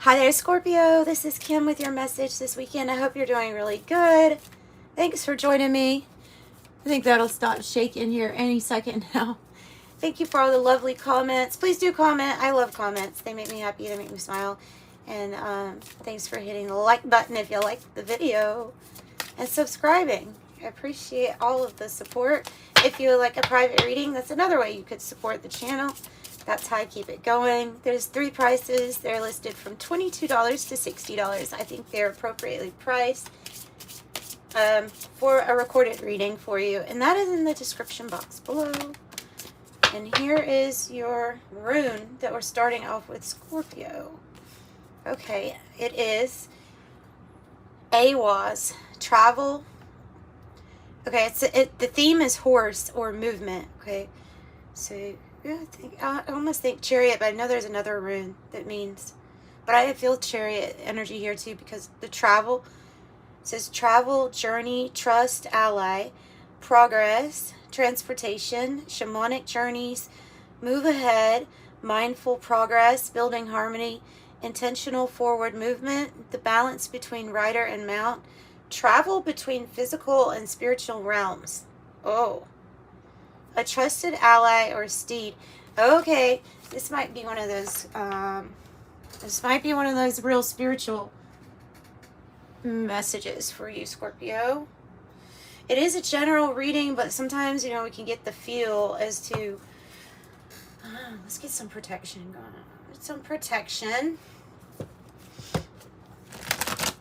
Hi there, Scorpio. This is Kim with your message this weekend. I hope you're doing really good. Thanks for joining me. I think that'll stop shaking here any second now. Thank you for all the lovely comments. Please do comment. I love comments. They make me happy. They make me smile. And thanks for hitting the like button if you like the video and subscribing. I appreciate all of the support. If you would like a private reading, that's another way you could support the channel. That's how I keep it going. There's 3 prices. They're listed from $22 to $60. I think they're appropriately priced for a recorded reading for you. And that is in the description box below. And here is your rune that we're starting off with, Scorpio. Okay, it is AWAS, travel. Okay, the theme is horse or movement. Okay, so yeah, I almost think chariot, but I know there's another rune that means, but I feel chariot energy here too because the travel says travel, journey, trust, ally, progress, transportation, shamanic journeys, move ahead, mindful progress, building harmony, intentional forward movement, the balance between rider and mount, travel between physical and spiritual realms. Oh. A trusted ally or steed. Okay, this might be one of those. This might be one of those real spiritual messages for you, Scorpio. It is a general reading, but sometimes we can get the feel as to. Let's get some protection going on. Some protection.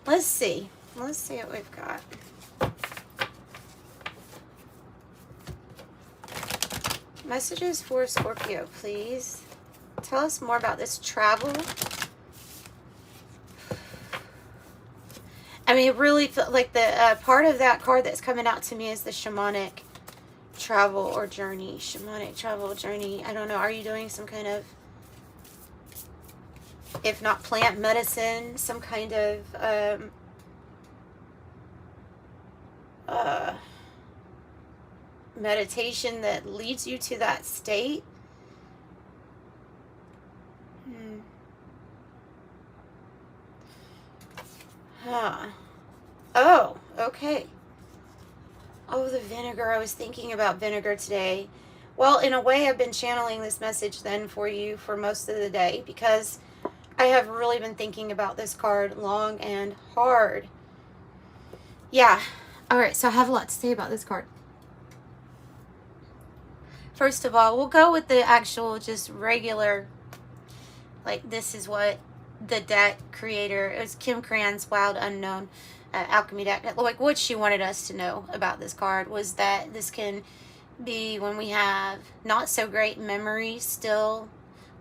Let's see. Let's see what we've got. Messages for Scorpio, please. Tell us more about this travel. I mean, it really feels like the part of that card that's coming out to me is the shamanic travel or journey. Shamanic travel journey. I don't know. Are you doing some kind of, if not plant medicine, some kind of meditation that leads you to that state? Oh, okay. Oh, the vinegar. I was thinking about vinegar today. Well, in a way, I've been channeling this message then for you for most of the day because I have really been thinking about this card long and hard. Yeah. All right, so I have a lot to say about this card. First of all, we'll go with the actual just regular, like this is what the deck creator, it was Kim Cran's Wild Unknown Alchemy deck, like what she wanted us to know about this card was that this can be when we have not so great memories still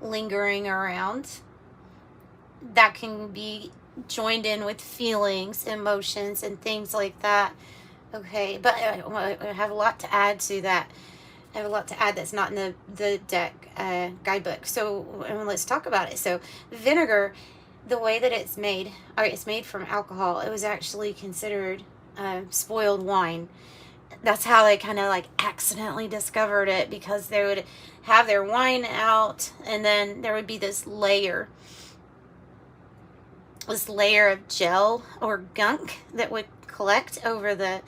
lingering around. That can be joined in with feelings, emotions, and things like that. Okay, but I have a lot to add to that. I have a lot to add that's not in the deck guidebook. So let's talk about it. So vinegar, the way that it's made, all right, it's made from alcohol. It was actually considered spoiled wine. That's how they kind of like accidentally discovered it because they would have their wine out and then there would be this layer of gel or gunk that would collect over the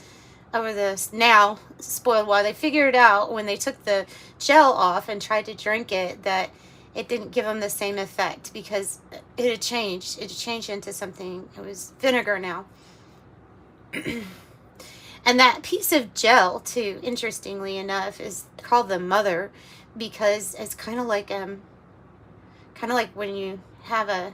now spoiled wine. They figured out when they took the gel off and tried to drink it that it didn't give them the same effect because it had changed. It had changed into something. It was vinegar now. And that piece of gel too, interestingly enough, is called the mother because it's kind of like when you have a,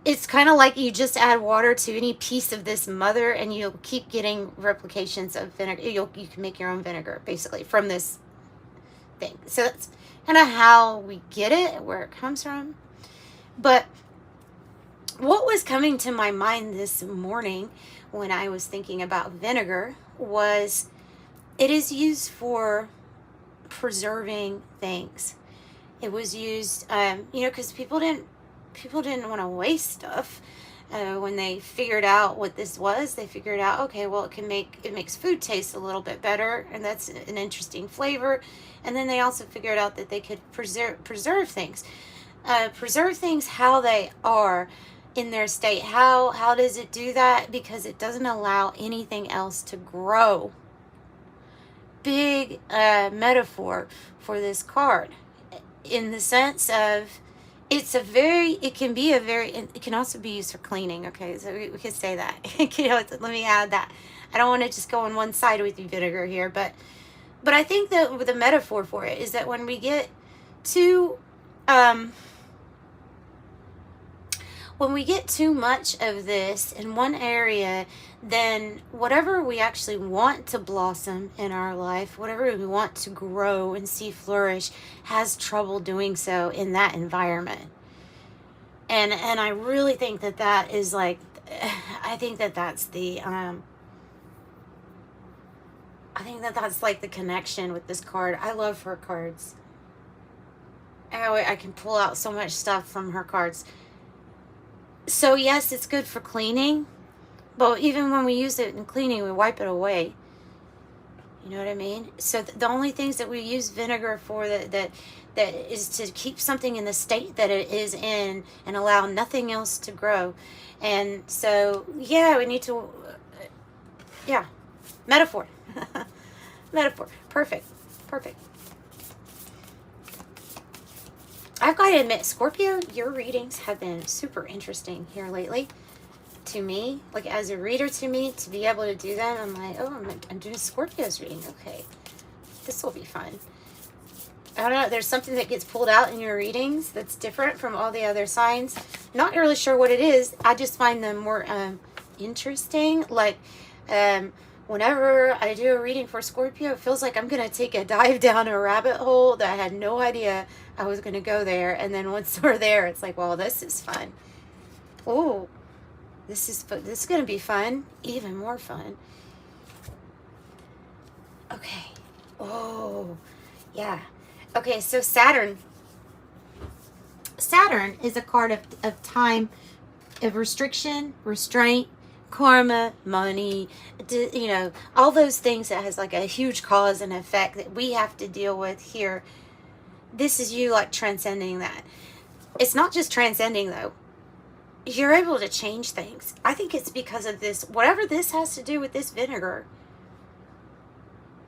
it's kind of like you just add water to any piece of this mother and you'll keep getting replications of vinegar. You can make your own vinegar basically from this thing. So that's kind of how we get it, where it comes from. But what was coming to my mind this morning when I was thinking about vinegar was it is used for preserving things. It was used, because people didn't want to waste stuff. When they figured out what this was, they figured out, okay, well, it makes food taste a little bit better, and that's an interesting flavor. And then they also figured out that they could preserve things. preserve things how they are in their state. How does it do that? Because it doesn't allow anything else to grow. Big metaphor for this card, in the sense of it can also be used for cleaning. Okay, so we can say that. Let me add that. I don't want to just go on one side with you, Vinegar, here, but I think that the metaphor for it is that when we get too much of this in one area, then whatever we actually want to blossom in our life, whatever we want to grow and see flourish, has trouble doing so in that environment. And I really think that is like, I think that's the I think that's like the connection with this card. I love her cards. I can pull out so much stuff from her cards. So yes, it's good for cleaning, but even when we use it in cleaning, we wipe it away. You know what I mean? So the only things that we use vinegar for that is to keep something in the state that it is in and allow nothing else to grow. And so, yeah, we need to, yeah, metaphor. Metaphor. Perfect. I've got to admit, Scorpio, your readings have been super interesting here lately. To me, like as a reader, to me, to be able to do them, I'm like, oh, I'm doing Scorpio's reading. Okay, this will be fun. I don't know, there's something that gets pulled out in your readings that's different from all the other signs. Not really sure what it is. I just find them more interesting. Like, whenever I do a reading for Scorpio, it feels like I'm going to take a dive down a rabbit hole that I had no idea I was going to go there. And then once we're there, it's like, well, this is fun. Oh, this is going to be fun. Even more fun. Okay. Oh, yeah. Okay, so Saturn. Saturn is a card of time, of restriction, restraint, karma, money, you know, all those things that has like a huge cause and effect that we have to deal with here. This is you like transcending that. It's not just transcending though. You're able to change things. I think it's because of this, whatever this has to do with this vinegar.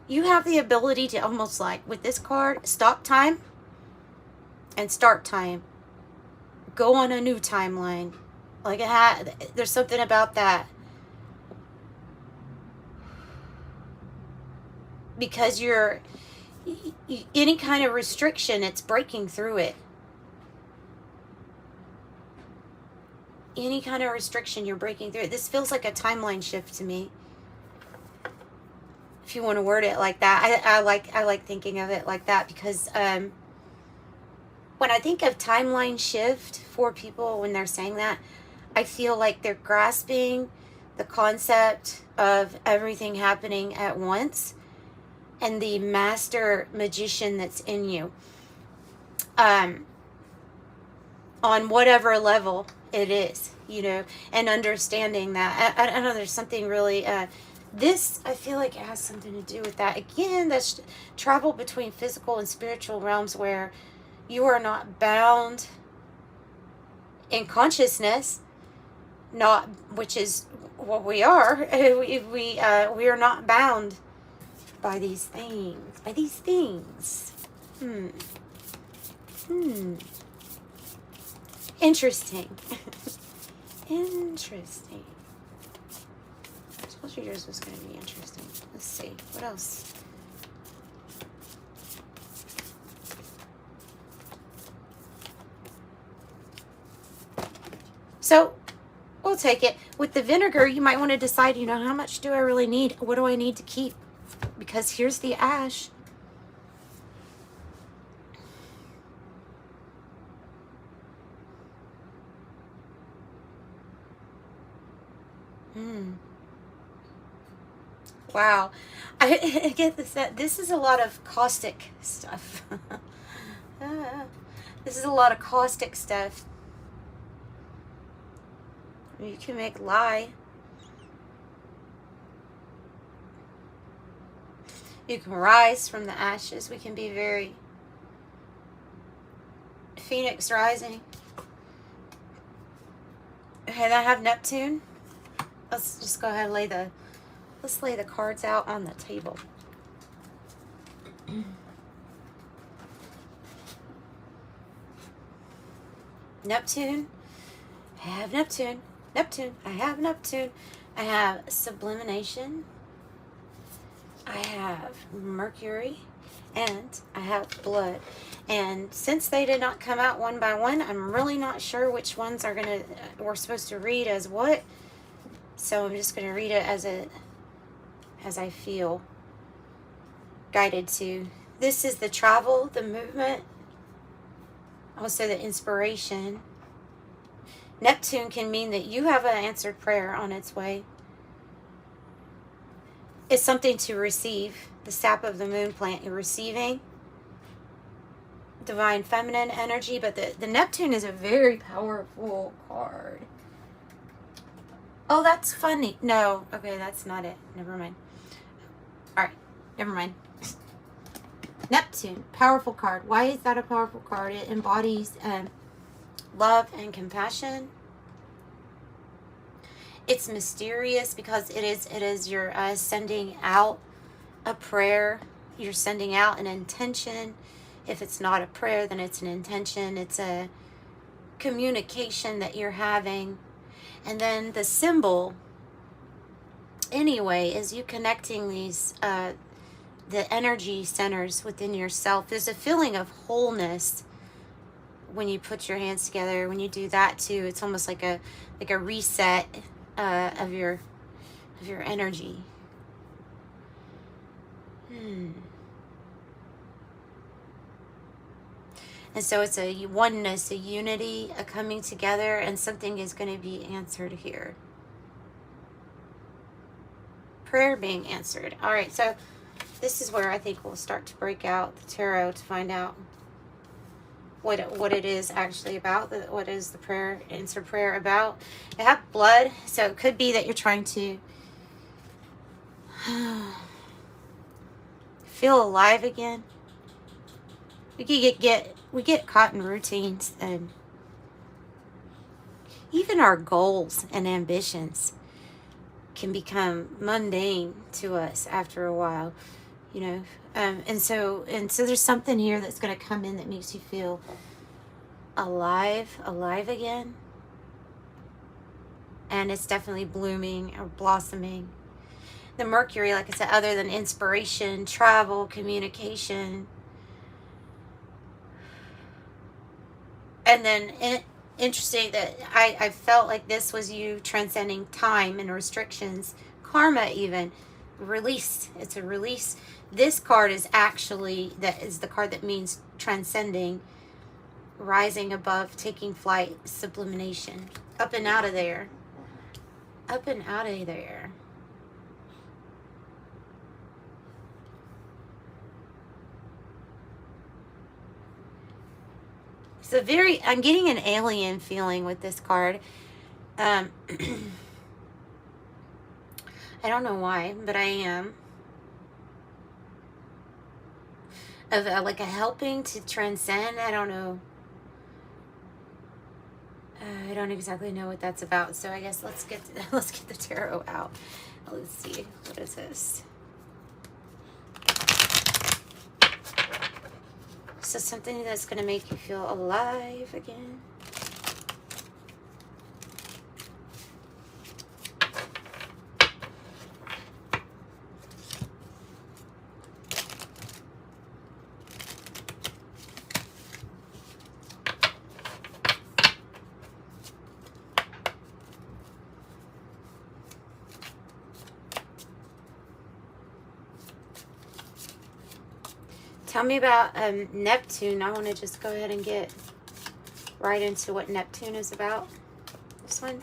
You have the ability to almost like, with this card, stop time and start time. Go on a new timeline. Like there's something about that. Because any kind of restriction, it's breaking through it. Any kind of restriction, you're breaking through it. This feels like a timeline shift to me. If you want to word it like that. I like thinking of it like that because when I think of timeline shift for people when they're saying that, I feel like they're grasping the concept of everything happening at once and the master magician that's in you. On whatever level it is, you know, and understanding that. I know there's something really, this, I feel like it has something to do with that. Again, that's travel between physical and spiritual realms where you are not bound in consciousness, which is what we are. We are not bound by these things. Interesting. Interesting. I told you yours was going to be interesting. Let's see. What else? So, we'll take it. With the vinegar, you might want to decide, you know, how much do I really need? What do I need to keep? Because here's the ash. Wow. I get this. This is a lot of caustic stuff. This is a lot of caustic stuff. You can make lye. You can rise from the ashes. We can be very Phoenix rising. Okay, then I have Neptune. Let's just go ahead and let's lay the cards out on the table. Neptune. I have Neptune. Neptune. I have Neptune. I have sublimation. I have Mercury. And I have blood. And since they did not come out one by one, I'm really not sure which ones we're supposed to read as what. So I'm just gonna read it as I feel guided to. This is the travel, the movement, also the inspiration. Neptune can mean that you have an answered prayer on its way. It's something to receive. The sap of the moon plant you're receiving. Divine feminine energy. But the Neptune is a very powerful card. Oh, that's funny. No. Okay, that's not it. Never mind. Alright. Never mind. Neptune. Powerful card. Why is that a powerful card? It embodies love and compassion. It's mysterious because it is you're sending out a prayer. You're sending out an intention. If it's not a prayer, then it's an intention. It's a communication that you're having. And then the symbol, anyway, is you connecting these, the energy centers within yourself. There's a feeling of wholeness when you put your hands together. When you do that too, it's almost like a reset of your energy. And so it's a oneness, a unity, a coming together, and something is going to be answered here. Prayer being answered. All right, so this is where I think we'll start to break out the tarot to find out what it is actually about. What is the prayer, answer prayer about? I have blood, so it could be that you're trying to feel alive again. We get caught in routines, and even our goals and ambitions can become mundane to us after a while, you know. And so there's something here that's going to come in that makes you feel alive again. And it's definitely blooming or blossoming. The Mercury, like I said, other than inspiration, travel, communication. And then interesting that I felt like this was you transcending time and restrictions, karma even, release. It's a release. This card is actually, that is the card that means transcending, rising above, taking flight, sublimation, up and out of there. Up and out of there. It's a very, I'm getting an alien feeling with this card. I don't know why, but I am. Of like a helping to transcend. I don't know. I don't exactly know what that's about. So I guess let's get the tarot out. Let's see. What is this? So something that's going to make you feel alive again. Tell me about Neptune. I want to just go ahead and get right into what Neptune is about. This one.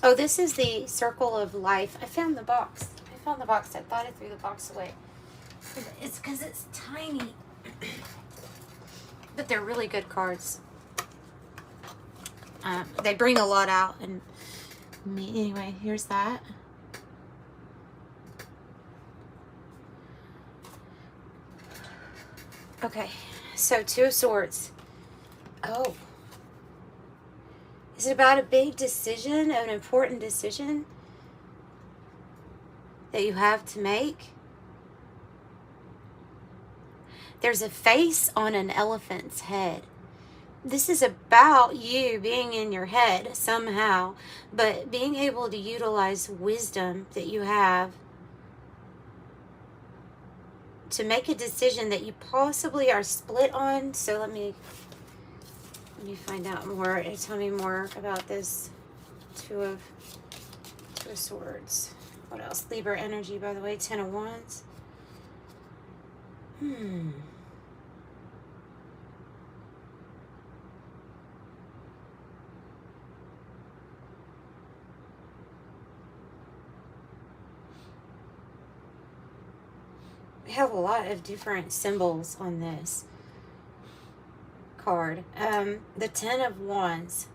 Oh, this is the Circle of Life. I found the box. I thought I threw the box away. It's because it's tiny. But they're really good cards. They bring a lot out. And anyway, here's that. Okay, so Two of Swords. Oh. Is it about a big decision, an important decision that you have to make? There's a face on an elephant's head. This is about you being in your head somehow, but being able to utilize wisdom that you have to make a decision that you possibly are split on. So let me find out more. Tell me more about this Two of Swords. What else? Libra energy, by the way. 10 of Wands. We have a lot of different symbols on this card. The 10 of Wands.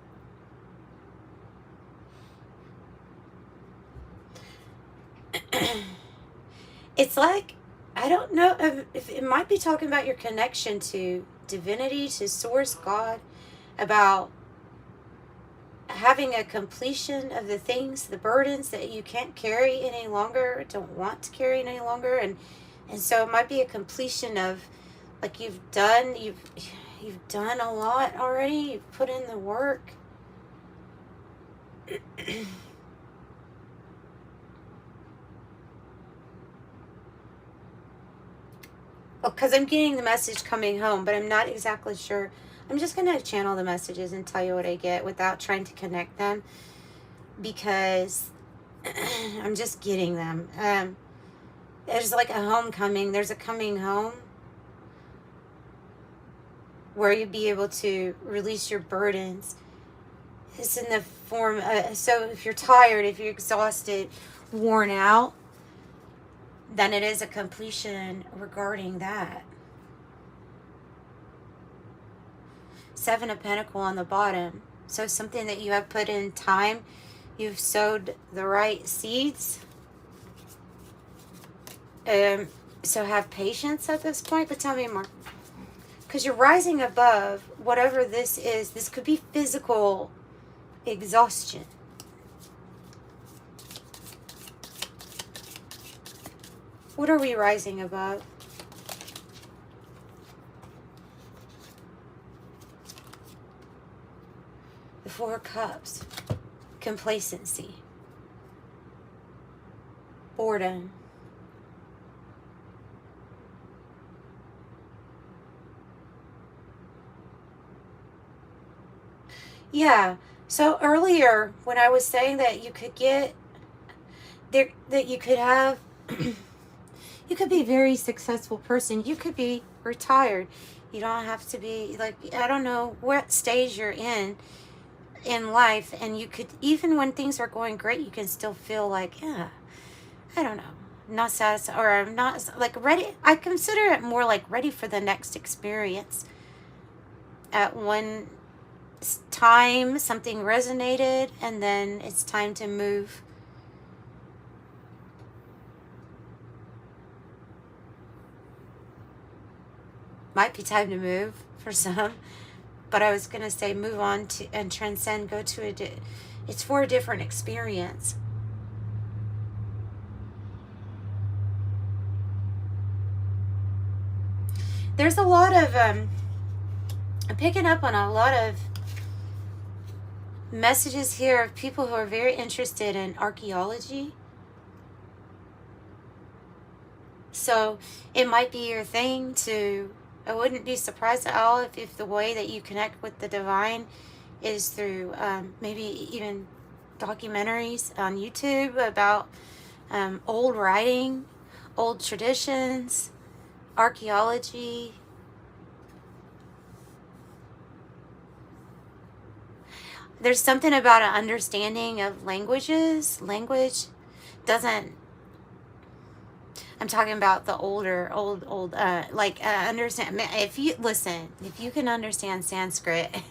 It's like, I don't know if it might be talking about your connection to divinity, to source, God, about having a completion of the things, the burdens that you can't carry any longer, don't want to carry any longer, and so it might be a completion of, like, you've done a lot already, you've put in the work. Because I'm getting the message coming home, but I'm not exactly sure. I'm just going to channel the messages and tell you what I get without trying to connect them, because I'm just getting them. There's like a homecoming. There's a coming home where you'll be able to release your burdens. It's in the form, so if you're tired, if you're exhausted, worn out, then it is a completion regarding that. 7 of Pentacles on the bottom. So something that you have put in time. You've sowed the right seeds. So have patience at this point. But tell me more. Because you're rising above whatever this is. This could be physical exhaustion. What are we rising above? The 4 of Cups. Complacency. Boredom. Yeah. So earlier when I was saying that you could get there, that you could have you could be a very successful person. You could be retired. You don't have to be, like, I don't know what stage you're in life, and you could, even when things are going great, you can still feel like, yeah, I don't know, not satisfied, or I'm not, like, ready. I consider it more like ready for the next experience. At one time, something resonated, and then it's time to move. Might be time to move for some, but I was going to say move on to and transcend, go to it's for a different experience. There's a lot of, I'm picking up on a lot of messages here of people who are very interested in archaeology. So it might be your thing to, I wouldn't be surprised at all if the way that you connect with the divine is through maybe even documentaries on YouTube about old writing, old traditions, archaeology. There's something about an understanding of languages. Language doesn't, I'm talking about the older, understand. If you can understand Sanskrit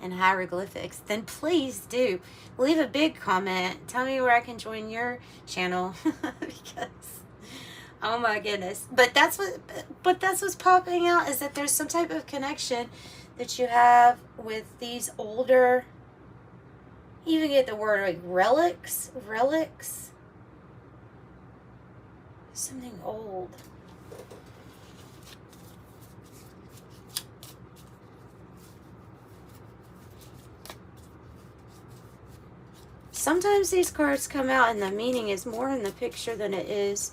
and hieroglyphics, then please do leave a big comment. Tell me where I can join your channel because, oh my goodness. But that's what's popping out, is that there's some type of connection that you have with these older, you even get the word like relics, something old. Sometimes these cards come out and the meaning is more in the picture than it is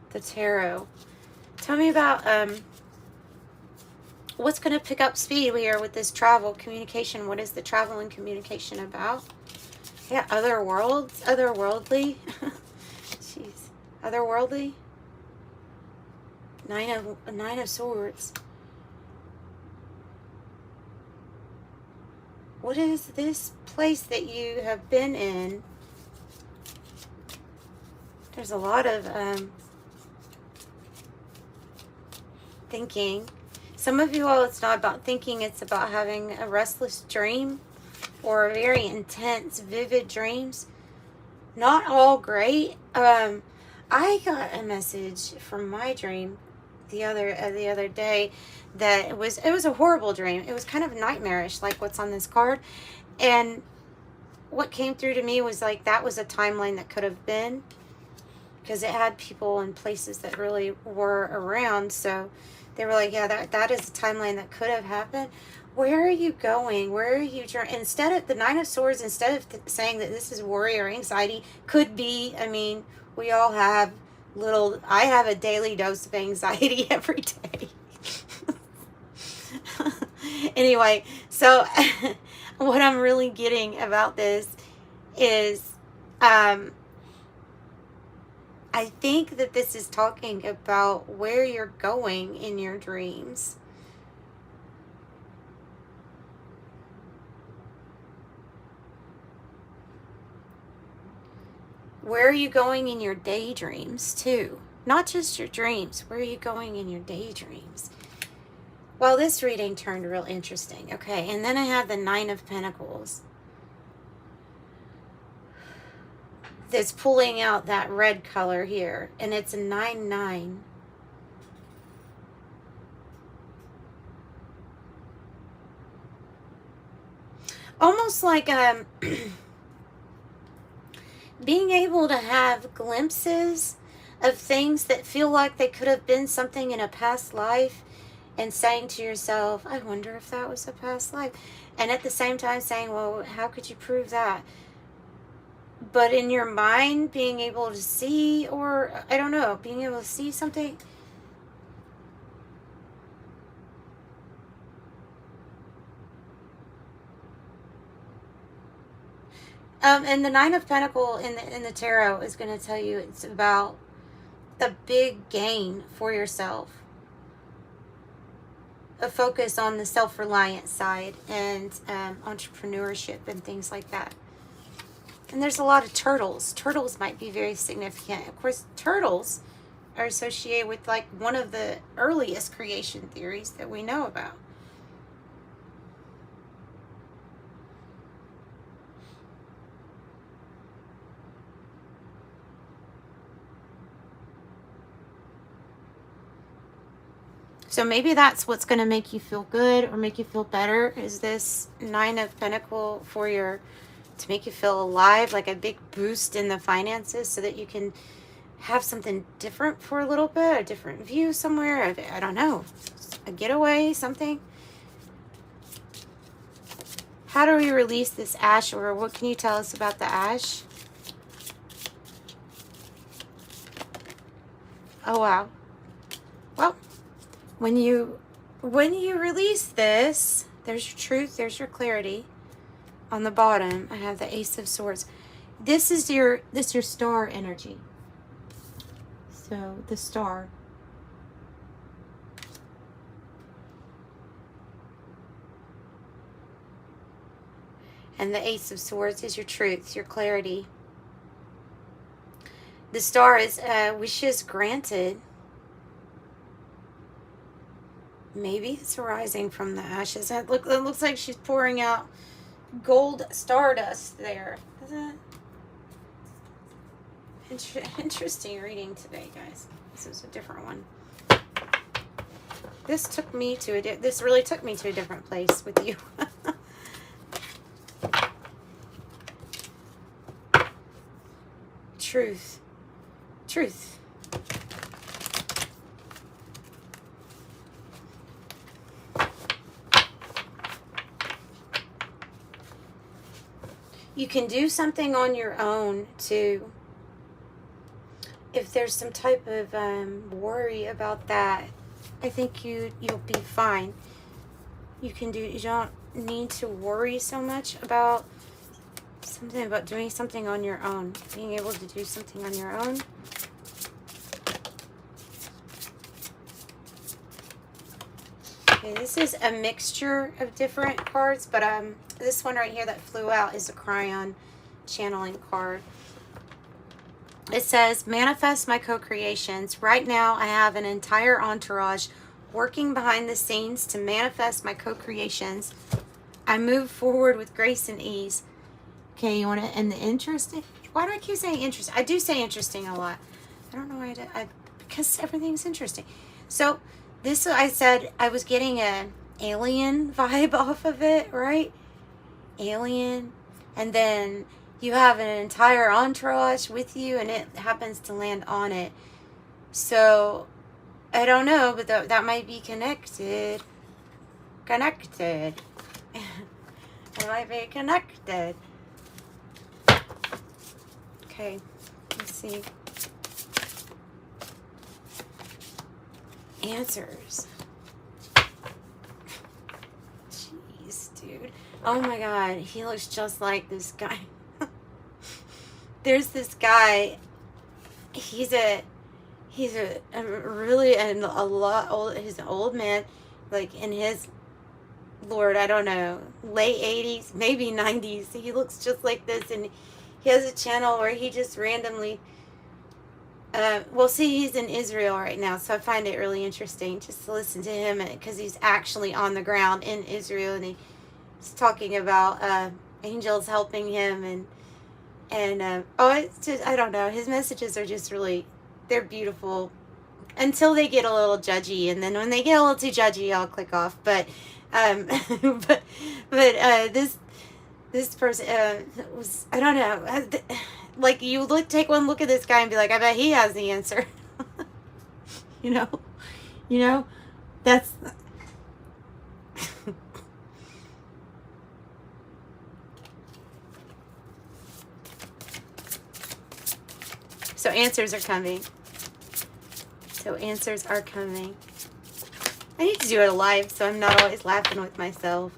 the tarot. Tell me about what's going to pick up speed here with this travel communication. What is the travel and communication about? Yeah, other worlds, otherworldly. Jeez, otherworldly. Nine of Swords. What is this place that you have been in? There's a lot of thinking. Some of you all, it's not about thinking, it's about having a restless dream or very intense, vivid dreams. Not all great. I got a message from my dream the other day that it was a horrible dream. It was kind of nightmarish, like what's on this card. And what came through to me was like that was a timeline that could have been, because it had people and places that really were around. So they were like, yeah, that is a timeline that could have happened. Where are you going? Where are you trying? Instead of the Nine of Swords, instead of saying that this is worry or anxiety, could be, I mean, we all have I have a daily dose of anxiety every day. Anyway, so what I'm really getting about this is, I think that this is talking about where you're going in your dreams. Where are you going in your daydreams too? Not just your dreams. Where are you going in your daydreams? Well, this reading turned real interesting. Okay, and then I have the Nine of Pentacles. That's pulling out that red color here. And it's a 9-9. Almost like being able to have glimpses of things that feel like they could have been something in a past life, and saying to yourself, I wonder if that was a past life. And at the same time saying, well, how could you prove that? But in your mind, being able to see, or I don't know, being able to see something. And the Nine of Pentacles in the tarot is going to tell you it's about the big gain for yourself. A focus on the self-reliant side and entrepreneurship and things like that. And there's a lot of turtles. Turtles might be very significant. Of course, turtles are associated with like one of the earliest creation theories that we know about. So maybe that's what's going to make you feel good or make you feel better, is this Nine of Pentacles for to make you feel alive, like a big boost in the finances so that you can have something different for a little bit, a different view somewhere. I don't know, a getaway, something. How do we release this ash, or what can you tell us about the ash? Oh, wow. Well, when you release this, there's your truth, there's your clarity. On the bottom, I have the Ace of Swords. This is your star energy. So the star. And the Ace of Swords is your truth, your clarity. The star is wishes granted. Maybe it's arising from the ashes. It looks like she's pouring out gold stardust there. Is it? Interesting reading today, guys. This is a different one. This really took me to a different place with you. Truth. You can do something on your own too. If there's some type of worry about that, I think you'll be fine. You don't need to worry so much about doing something on your own. Being able to do something on your own. Okay, this is a mixture of different cards, but this one right here that flew out is a Cryon channeling card. It says, manifest my co-creations. Right now, I have an entire entourage working behind the scenes to manifest my co-creations. I move forward with grace and ease. Okay, you want to end the interesting? Why do I keep saying interesting? I do say interesting a lot. I don't know why because everything's interesting. So, this, I said, I was getting an alien vibe off of it, right? Alien. And then you have an entire entourage with you, and it happens to land on it. So, I don't know, but that might be connected. It might be connected. Okay, let's see. Answers. Jeez, dude. Oh my god, he looks just like this guy. There's this guy. He's a really a lot old. He's an old man, like in his, Lord, I don't know, late 80s, maybe 90s. He looks just like this, and he has a channel where he just randomly. Well, see, he's in Israel right now, so I find it really interesting just to listen to him because he's actually on the ground in Israel, and he's talking about angels helping him, and it's just, I don't know, his messages are just really, they're beautiful until they get a little judgy, and then when they get a little too judgy, I'll click off. But this person was, I don't know. Like, you take one look at this guy and be like, I bet he has the answer. you know, that's. So answers are coming. I need to do it live so I'm not always laughing with myself.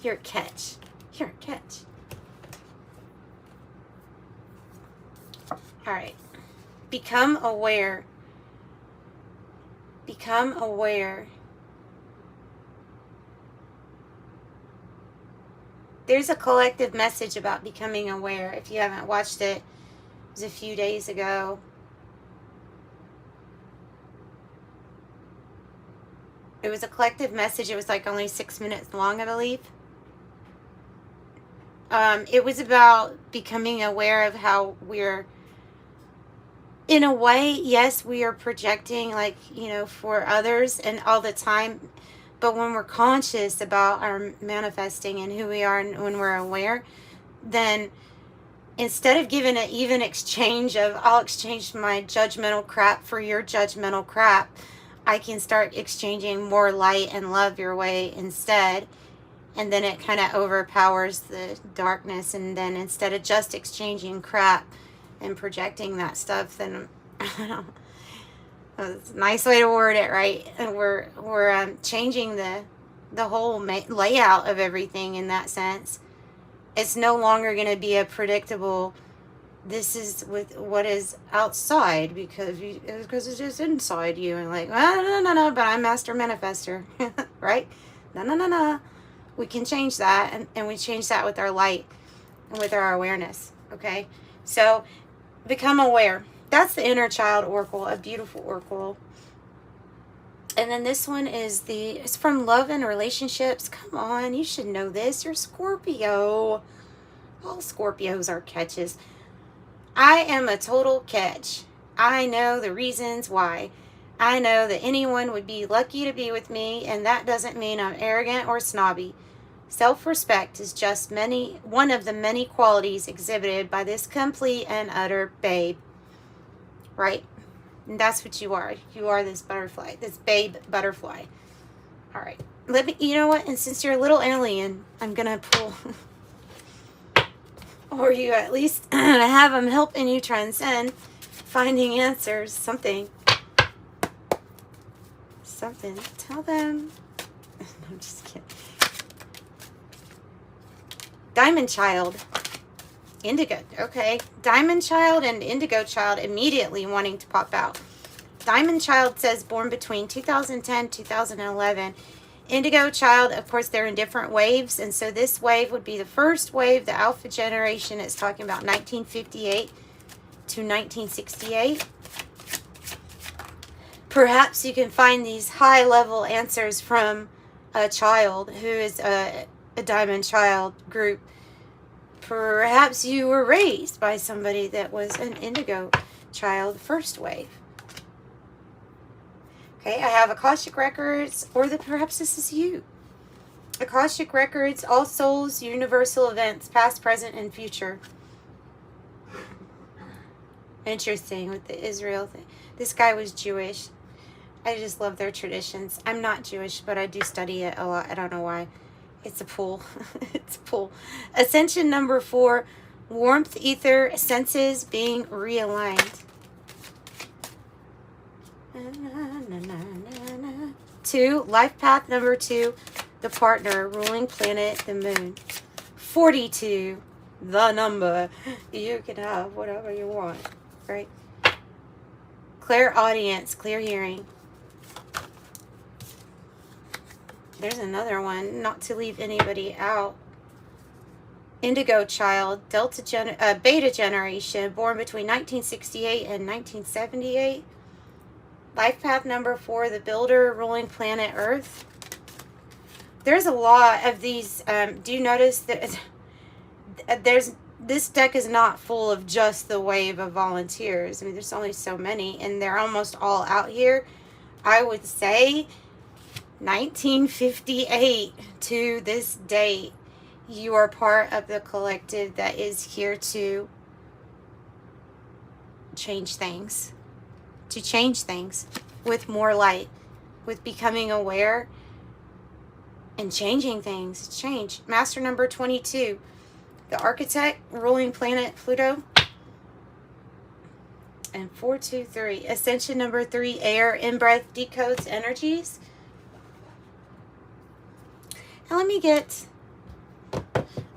You're a catch. Alright. Become aware. There's a collective message about becoming aware. If you haven't watched it, it was a few days ago. It was a collective message. It was like only 6 minutes long, I believe. It was about becoming aware of how we're, in a way, yes, we are projecting, like, for others and all the time. But when we're conscious about our manifesting and who we are, and when we're aware, then instead of giving an even exchange of, I'll exchange my judgmental crap for your judgmental crap, I can start exchanging more light and love your way instead. And then it kind of overpowers the darkness. And then instead of just exchanging crap and projecting that stuff, then I don't know. It's a nice way to word it, right? And we're changing the whole layout of everything in that sense. It's no longer going to be a predictable, this is with what is outside because it's just inside you, and like, well, no, but I'm master manifester, right? No. We can change that, and we change that with our light and with our awareness. Okay, so become aware. That's the inner child oracle, a beautiful oracle. And then this one is it's from Love and Relationships. Come on, you should know this. You're Scorpio. All Scorpios are catches. I am a total catch. I know the reasons why. I know that anyone would be lucky to be with me, and that doesn't mean I'm arrogant or snobby. Self-respect is just one of the many qualities exhibited by this complete and utter babe. Right? And that's what you are. You are this butterfly, this babe butterfly. All right. Let me, you know what? And since you're a little alien, I'm going to pull, or you at least have them helping you transcend, finding answers, something. Tell them. No, I'm just kidding. Diamond Child. Indigo. Okay. Diamond Child and Indigo Child immediately wanting to pop out. Diamond Child says born between 2010 2011. Indigo Child, of course, they're in different waves. And so this wave would be the first wave, the Alpha generation. It's talking about 1958 to 1968. Perhaps you can find these high-level answers from a child who is a Diamond Child group. Perhaps you were raised by somebody that was an Indigo Child first wave. Okay, I have Akashic Records, or perhaps this is you. Akashic Records, all souls, universal events, past, present, and future. Interesting with the Israel thing. This guy was Jewish. I just love their traditions. I'm not Jewish, but I do study it a lot. I don't know why. It's a pull. It's a pull. Ascension number 4. Warmth, ether, senses being realigned. 2. Life path number 2. The partner, ruling planet, the moon. 42. The number. You can have whatever you want. Right? Clairaudience, clear hearing. There's another one, not to leave anybody out. Indigo Child, Beta generation, born between 1968 and 1978. Life path number 4, the builder, ruling planet Earth. There's a lot of these. Do you notice that this deck is not full of just the wave of volunteers? I mean, there's only so many, and they're almost all out here. I would say 1958 to this date, you are part of the collective that is here to change things. To change things with more light, with becoming aware and changing things. Change. Master number 22, the architect, ruling planet Pluto. And 423, ascension number 3, air, in-breath, decodes energies. And let me get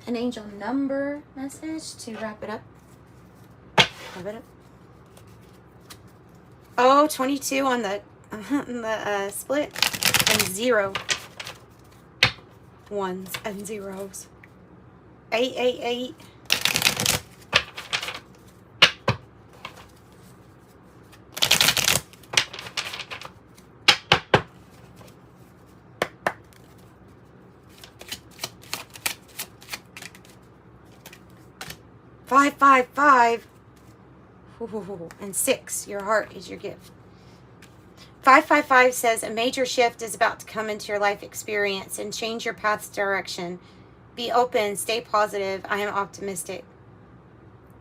an angel number message to wrap it up. Wrap it up. Oh, 22 on the split, and 0. Ones and zeros. 888. Five, 5, 5. And 6, your heart is your gift. 555 says a major shift is about to come into your life experience and change your path's direction. Be open, stay positive. I am optimistic.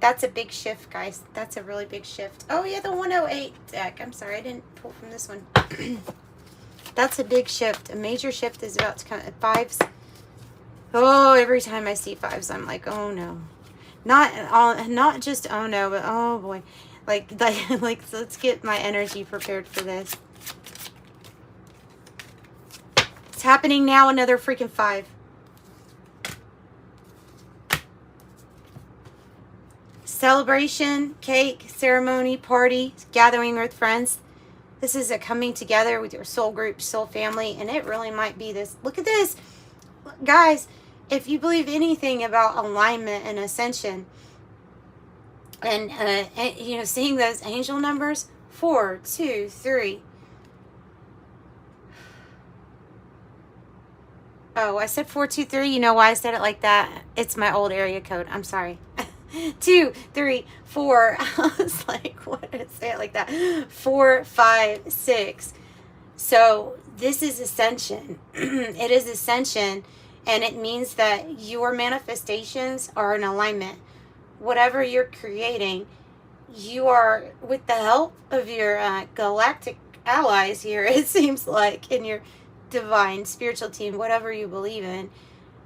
That's a big shift, guys. That's a really big shift. Oh yeah, the 108 deck. I'm sorry, I didn't pull from this one. That's a big shift. A major shift is about to come. 5s. Oh, every time I see 5s, I'm like, oh no. Not just oh no, but oh boy. Like let's get my energy prepared for this. It's happening now, another freaking 5. Celebration, cake, ceremony, party, gathering with friends. This is a coming together with your soul group, soul family, and it really might be this. Look at this. Guys, if you believe anything about alignment and ascension, and you know, seeing those angel numbers, 4, 2, 3. Oh, I said 423. You know why I said it like that? It's my old area code. I'm sorry. 2, 3, 4. I was like, what did I say it like that? 4, 5, 6. So this is ascension. It is ascension, and it means that your manifestations are in alignment. Whatever you're creating, you are, with the help of your galactic allies here, it seems like, in your divine spiritual team, whatever you believe in,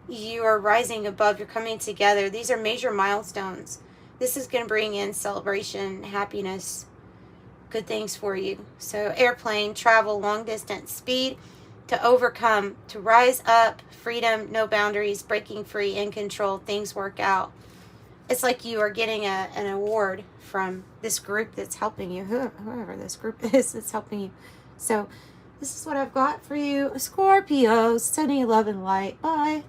you are rising above, you're coming together. These are major milestones. This is going to bring in celebration, happiness, good things for you. So airplane, travel, long distance, speed, to overcome, to rise up, freedom, no boundaries, breaking free, in control, things work out. It's like you are getting an award from this group that's helping you, whoever this group is that's helping you. So this is what I've got for you, Scorpio. Sending love and light. Bye.